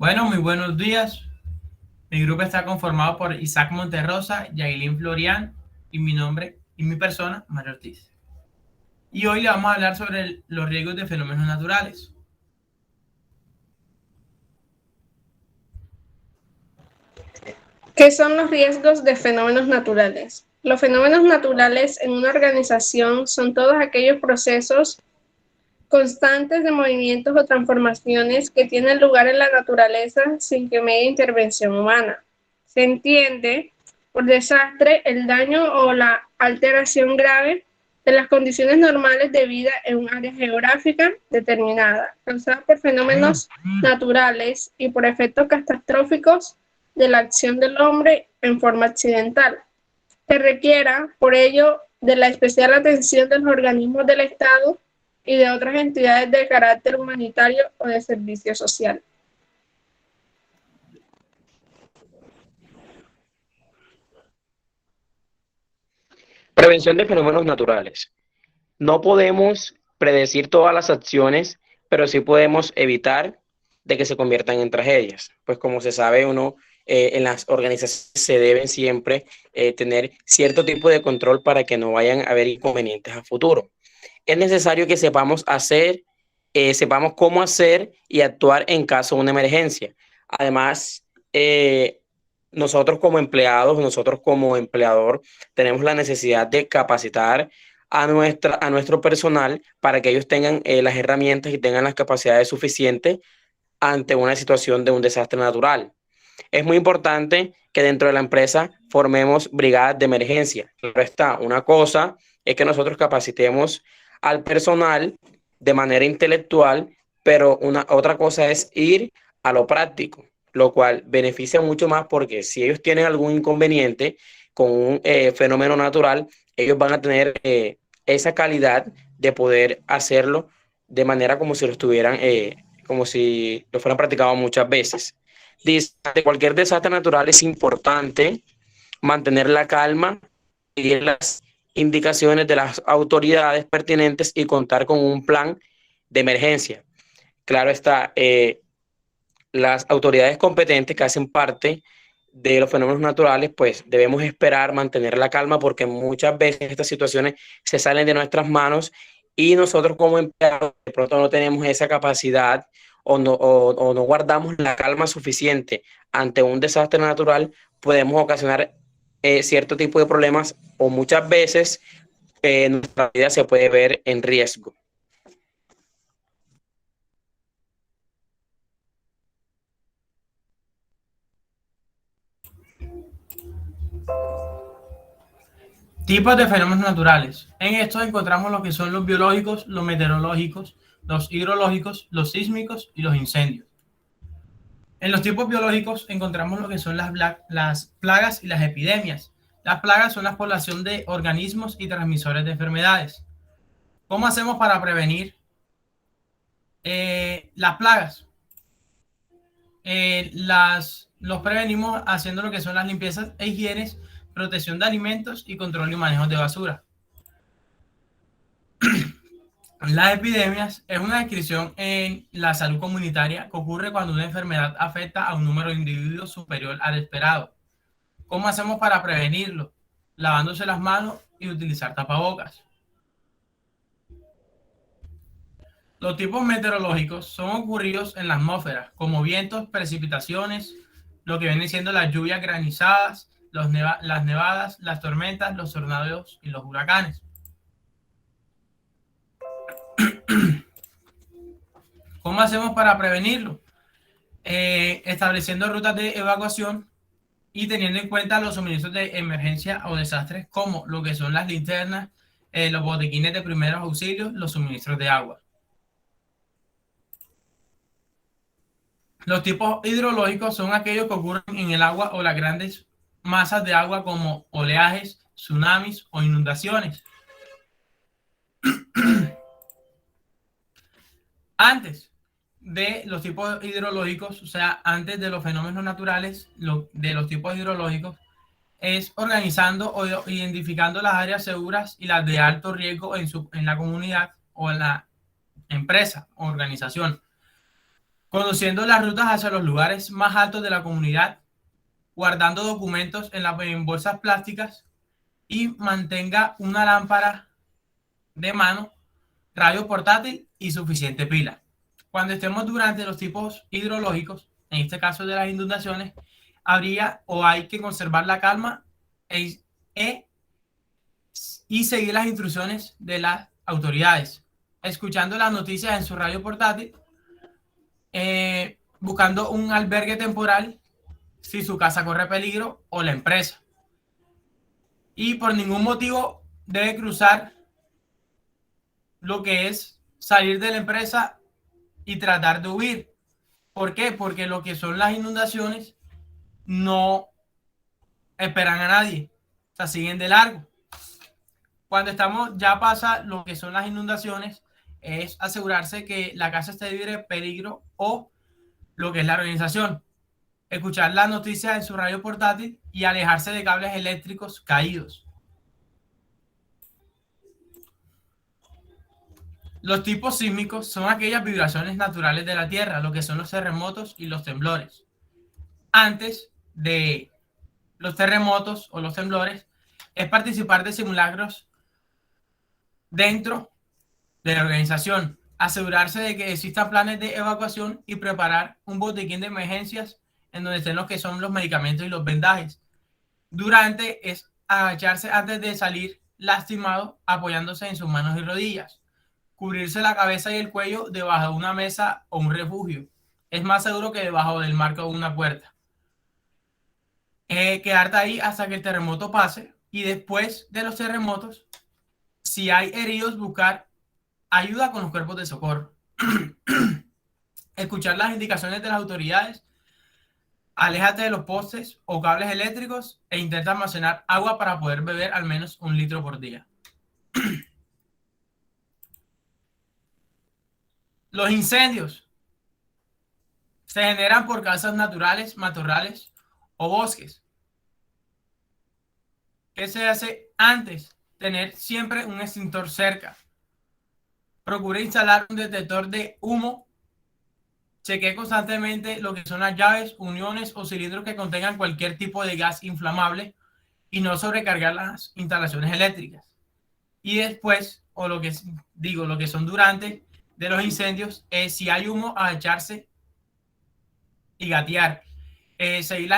Bueno, muy buenos días. Mi grupo está conformado por Isaac Monterrosa, Yailin Florian y mi nombre y mi persona, Mario Ortiz. Y hoy le vamos a hablar sobre los riesgos de fenómenos naturales. ¿Qué son los riesgos de fenómenos naturales? Los fenómenos naturales en una organización son todos aquellos procesos constantes de movimientos o transformaciones que tienen lugar en la naturaleza sin que medie intervención humana. Se entiende por desastre el daño o la alteración grave de las condiciones normales de vida en un área geográfica determinada, causada por fenómenos naturales y por efectos catastróficos de la acción del hombre en forma accidental, que requiera, por ello, de la especial atención de los organismos del Estado y de otras entidades de carácter humanitario o de servicio social. Prevención de fenómenos naturales. No podemos predecir todas las acciones, pero sí podemos evitar de que se conviertan en tragedias. Pues como se sabe, en las organizaciones se deben siempre tener cierto tipo de control para que no vayan a haber inconvenientes a futuro. Es necesario que sepamos sepamos cómo hacer y actuar en caso de una emergencia. Además, nosotros como empleados, nosotros como empleador, tenemos la necesidad de capacitar a nuestro personal para que ellos tengan las herramientas y tengan las capacidades suficientes ante una situación de un desastre natural. Es muy importante que dentro de la empresa formemos brigadas de emergencia. Pero está, una cosa es que nosotros capacitemos al personal de manera intelectual, pero otra cosa es ir a lo práctico, lo cual beneficia mucho más porque si ellos tienen algún inconveniente con un fenómeno natural, ellos van a tener esa calidad de poder hacerlo de manera como si lo estuvieran, como si lo fueran practicado muchas veces. De cualquier desastre natural es importante mantener la calma, seguir las indicaciones de las autoridades pertinentes y contar con un plan de emergencia. Claro está, las autoridades competentes que hacen parte de los fenómenos naturales, pues debemos esperar, mantener la calma, porque muchas veces estas situaciones se salen de nuestras manos y nosotros como empleados de pronto no tenemos esa capacidad o no guardamos la calma suficiente ante un desastre natural, podemos ocasionar cierto tipo de problemas o muchas veces nuestra vida se puede ver en riesgo. Tipos de fenómenos naturales. En estos encontramos lo que son los biológicos, los meteorológicos, los hidrológicos, los sísmicos y los incendios. En los tipos biológicos encontramos lo que son las plagas y las epidemias. Las plagas son la población de organismos y transmisores de enfermedades. ¿Cómo hacemos para prevenir las plagas? Los prevenimos haciendo lo que son las limpiezas e higienes, protección de alimentos y control y manejo de basura. Las epidemias es una descripción en la salud comunitaria que ocurre cuando una enfermedad afecta a un número de individuos superior al esperado. ¿Cómo hacemos para prevenirlo? Lavándose las manos y utilizar tapabocas. Los tipos meteorológicos son ocurridos en la atmósfera, como vientos, precipitaciones, lo que vienen siendo las lluvias granizadas, las nevadas, las tormentas, los tornados y los huracanes. ¿Cómo hacemos para prevenirlo? Estableciendo rutas de evacuación y teniendo en cuenta los suministros de emergencia o desastres, como lo que son las linternas, los botiquines de primeros auxilios, los suministros de agua. Los tipos hidrológicos son aquellos que ocurren en el agua o las grandes masas de agua, como oleajes, tsunamis o inundaciones. Antes de los tipos hidrológicos, o sea, antes de los fenómenos naturales, de los tipos hidrológicos, es organizando o identificando las áreas seguras y las de alto riesgo en la comunidad o en la empresa o organización. conociendo las rutas hacia los lugares más altos de la comunidad, guardando documentos en bolsas plásticas y mantenga una lámpara de mano, radio portátil y suficiente pila. Cuando estemos durante los tipos hidrológicos, en este caso de las inundaciones, hay que conservar la calma y seguir las instrucciones de las autoridades, escuchando las noticias en su radio portátil, buscando un albergue temporal si su casa corre peligro o la empresa. Y por ningún motivo debe cruzar lo que es salir de la empresa y tratar de huir. ¿Por qué? Porque lo que son las inundaciones no esperan a nadie, o sea, siguen de largo. Cuando ya pasa lo que son las inundaciones, es asegurarse que la casa esté libre de peligro o lo que es la organización. Escuchar las noticias en su radio portátil y alejarse de cables eléctricos caídos. Los tipos sísmicos son aquellas vibraciones naturales de la Tierra, lo que son los terremotos y los temblores. Antes de los terremotos o los temblores, es participar de simulacros dentro de la organización, asegurarse de que existan planes de evacuación y preparar un botiquín de emergencias en donde estén los que son los medicamentos y los vendajes. Durante es agacharse antes de salir lastimado, apoyándose en sus manos y rodillas. Cubrirse la cabeza y el cuello debajo de una mesa o un refugio. Es más seguro que debajo del marco de una puerta. Quedarte ahí hasta que el terremoto pase y después de los terremotos, si hay heridos, buscar ayuda con los cuerpos de socorro. Escuchar las indicaciones de las autoridades. Aléjate de los postes o cables eléctricos e intenta almacenar agua para poder beber al menos 1 litro por día. Los incendios se generan por causas naturales, matorrales o bosques. ¿Qué se hace antes? Tener siempre un extintor cerca. Procure instalar un detector de humo. Chequee constantemente lo que son las llaves, uniones o cilindros que contengan cualquier tipo de gas inflamable y no sobrecargar las instalaciones eléctricas. Y después, o lo que son durante de los incendios, si hay humo, agacharse y gatear. Seguir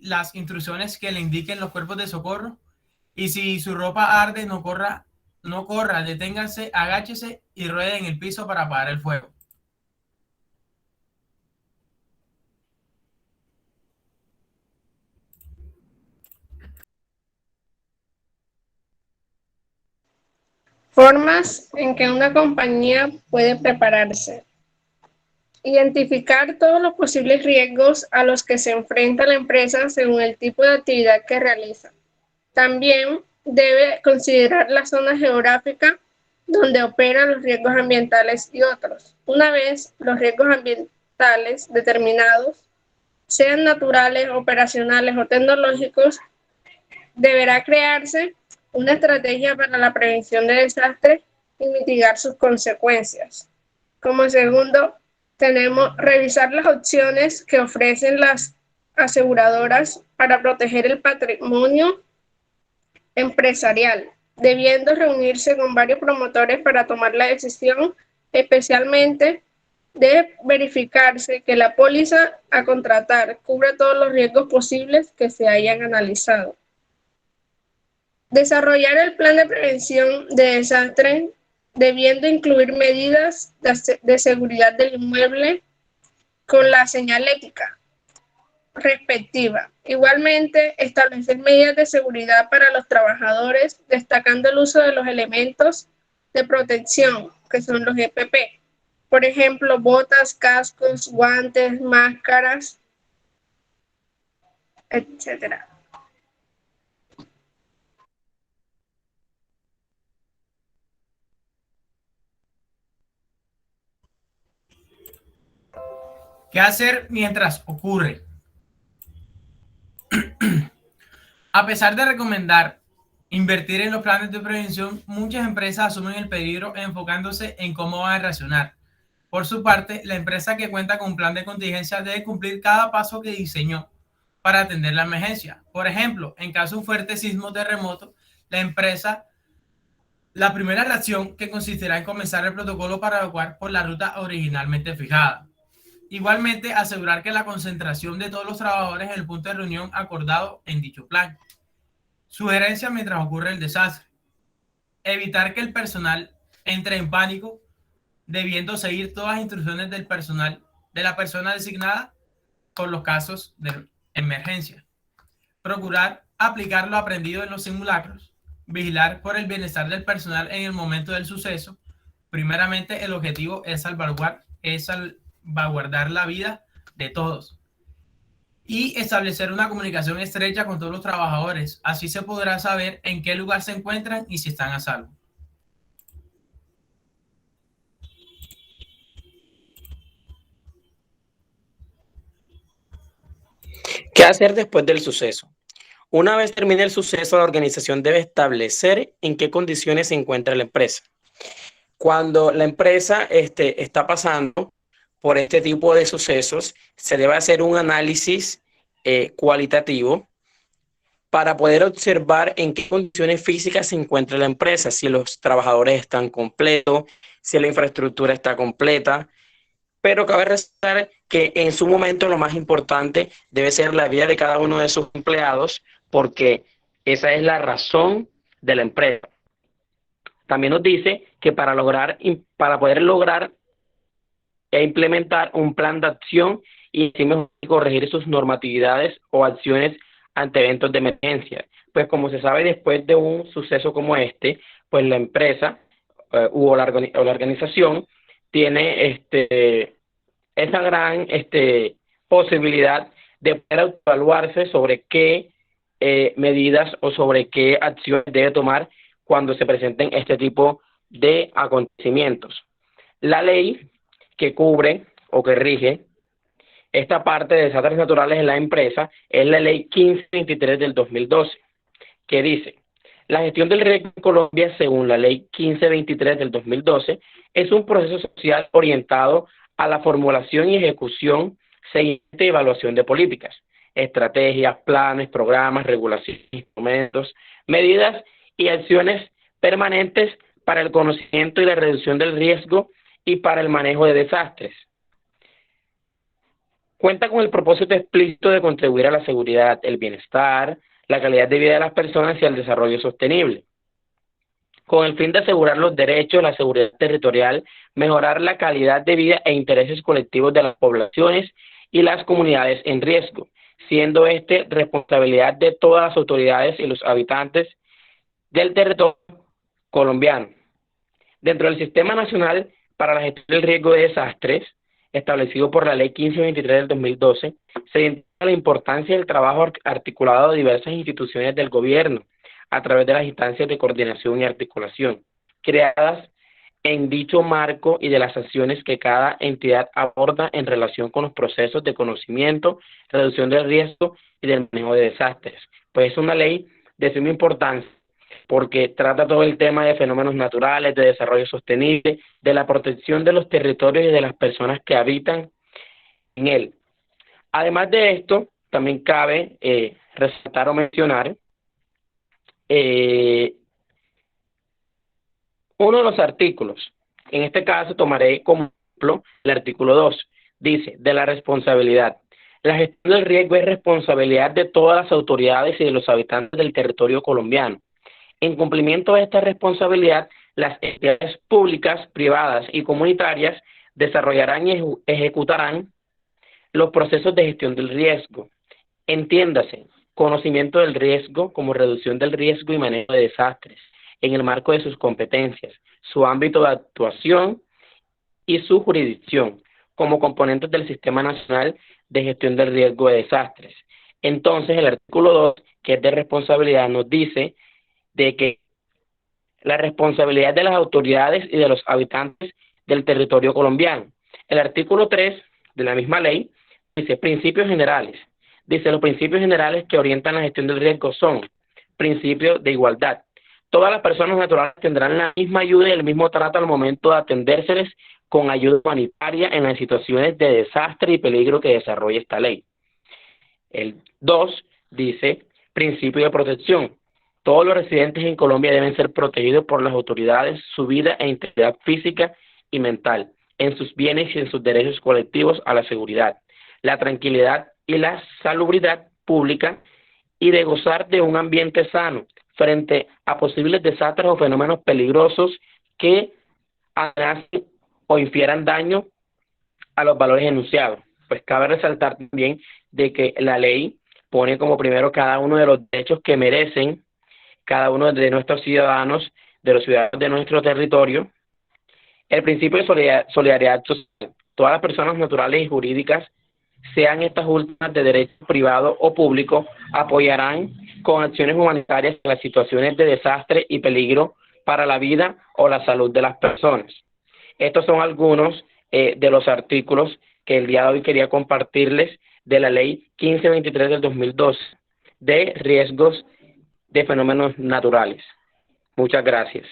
las instrucciones que le indiquen los cuerpos de socorro. Y si su ropa arde, no corra, deténganse, agáchese y ruede en el piso para apagar el fuego. Formas en que una compañía puede prepararse. Identificar todos los posibles riesgos a los que se enfrenta la empresa según el tipo de actividad que realiza. También debe considerar la zona geográfica donde operan los riesgos ambientales y otros. Una vez los riesgos ambientales determinados, sean naturales, operacionales o tecnológicos, deberá crearse una estrategia para la prevención de desastres y mitigar sus consecuencias. Como segundo, tenemos revisar las opciones que ofrecen las aseguradoras para proteger el patrimonio empresarial, debiendo reunirse con varios promotores para tomar la decisión, especialmente de verificarse que la póliza a contratar cubra todos los riesgos posibles que se hayan analizado. Desarrollar el plan de prevención de desastre, debiendo incluir medidas de seguridad del inmueble con la señalética respectiva. Igualmente, establecer medidas de seguridad para los trabajadores, destacando el uso de los elementos de protección, que son los EPP. Por ejemplo, botas, cascos, guantes, máscaras, etc. ¿Qué hacer mientras ocurre? A pesar de recomendar invertir en los planes de prevención, muchas empresas asumen el peligro enfocándose en cómo van a reaccionar. Por su parte, la empresa que cuenta con un plan de contingencia debe cumplir cada paso que diseñó para atender la emergencia. Por ejemplo, en caso de un fuerte sismo o terremoto, la primera reacción que consistirá en comenzar el protocolo para evacuar por la ruta originalmente fijada. Igualmente, asegurar que la concentración de todos los trabajadores en el punto de reunión acordado en dicho plan. Sugerencias mientras ocurre el desastre. Evitar que el personal entre en pánico, debiendo seguir todas las instrucciones del personal de la persona designada con los casos de emergencia. Procurar aplicar lo aprendido en los simulacros. Vigilar por el bienestar del personal en el momento del suceso. Primeramente, el objetivo es salvaguardar la vida de todos. Y establecer una comunicación estrecha con todos los trabajadores. Así se podrá saber en qué lugar se encuentran y si están a salvo. ¿Qué hacer después del suceso? Una vez termine el suceso, la organización debe establecer en qué condiciones se encuentra la empresa. Cuando la empresa está pasando por este tipo de sucesos, se debe hacer un análisis cualitativo para poder observar en qué condiciones físicas se encuentra la empresa, si los trabajadores están completos, si la infraestructura está completa. Pero cabe resaltar que en su momento lo más importante debe ser la vida de cada uno de sus empleados, porque esa es la razón de la empresa. También nos dice que para poder lograr e implementar un plan de acción y corregir sus normatividades o acciones ante eventos de emergencia. Pues como se sabe, después de un suceso como este, pues la empresa o la organización tiene esa gran posibilidad de poder evaluarse sobre qué medidas o sobre qué acciones debe tomar cuando se presenten este tipo de acontecimientos. La ley que cubre o que rige esta parte de desastres naturales en la empresa es la ley 1523 del 2012, que dice: la gestión del riesgo en Colombia, según la ley 1523 del 2012, es un proceso social orientado a la formulación y ejecución, seguimiento y evaluación de políticas, estrategias, planes, programas, regulaciones, instrumentos, medidas y acciones permanentes para el conocimiento y la reducción del riesgo y para el manejo de desastres. Cuenta con el propósito explícito de contribuir a la seguridad, el bienestar, la calidad de vida de las personas y al desarrollo sostenible, con el fin de asegurar los derechos, la seguridad territorial, mejorar la calidad de vida e intereses colectivos de las poblaciones y las comunidades en riesgo, siendo responsabilidad de todas las autoridades y los habitantes del territorio colombiano. Dentro del Sistema Nacional para la Gestión del Riesgo de Desastres, establecido por la Ley 1523 del 2012, se identifica la importancia del trabajo articulado de diversas instituciones del gobierno a través de las instancias de coordinación y articulación creadas en dicho marco y de las acciones que cada entidad aborda en relación con los procesos de conocimiento, reducción del riesgo y del manejo de desastres. Pues es una ley de suma importancia porque trata todo el tema de fenómenos naturales, de desarrollo sostenible, de la protección de los territorios y de las personas que habitan en él. Además de esto, también cabe resaltar o mencionar uno de los artículos. En este caso tomaré como ejemplo el artículo 2. Dice, de la responsabilidad. La gestión del riesgo es responsabilidad de todas las autoridades y de los habitantes del territorio colombiano. En cumplimiento de esta responsabilidad, las entidades públicas, privadas y comunitarias desarrollarán y ejecutarán los procesos de gestión del riesgo. Entiéndase, conocimiento del riesgo como reducción del riesgo y manejo de desastres, en el marco de sus competencias, su ámbito de actuación y su jurisdicción, como componentes del Sistema Nacional de Gestión del Riesgo de Desastres. Entonces, el artículo 2, que es de responsabilidad, nos dice de que la responsabilidad de las autoridades y de los habitantes del territorio colombiano. El artículo 3 de la misma ley dice principios generales. Dice los principios generales que orientan la gestión del riesgo son principios de igualdad. Todas las personas naturales tendrán la misma ayuda y el mismo trato al momento de atendérseles con ayuda humanitaria en las situaciones de desastre y peligro que desarrolla esta ley. El 2 dice, principio de protección. Todos los residentes en Colombia deben ser protegidos por las autoridades, su vida e integridad física y mental, en sus bienes y en sus derechos colectivos a la seguridad, la tranquilidad y la salubridad pública, y de gozar de un ambiente sano frente a posibles desastres o fenómenos peligrosos que amenacen o infieran daño a los valores enunciados. Pues cabe resaltar también de que la ley pone como primero cada uno de los derechos que merecen cada uno de nuestros ciudadanos, de los ciudadanos de nuestro territorio. El principio de solidaridad social. Todas las personas naturales y jurídicas, sean estas últimas de derecho privado o público, apoyarán con acciones humanitarias en las situaciones de desastre y peligro para la vida o la salud de las personas. Estos son algunos de los artículos que el día de hoy quería compartirles de la ley 1523 del 2012 de riesgos de fenómenos naturales. Muchas gracias.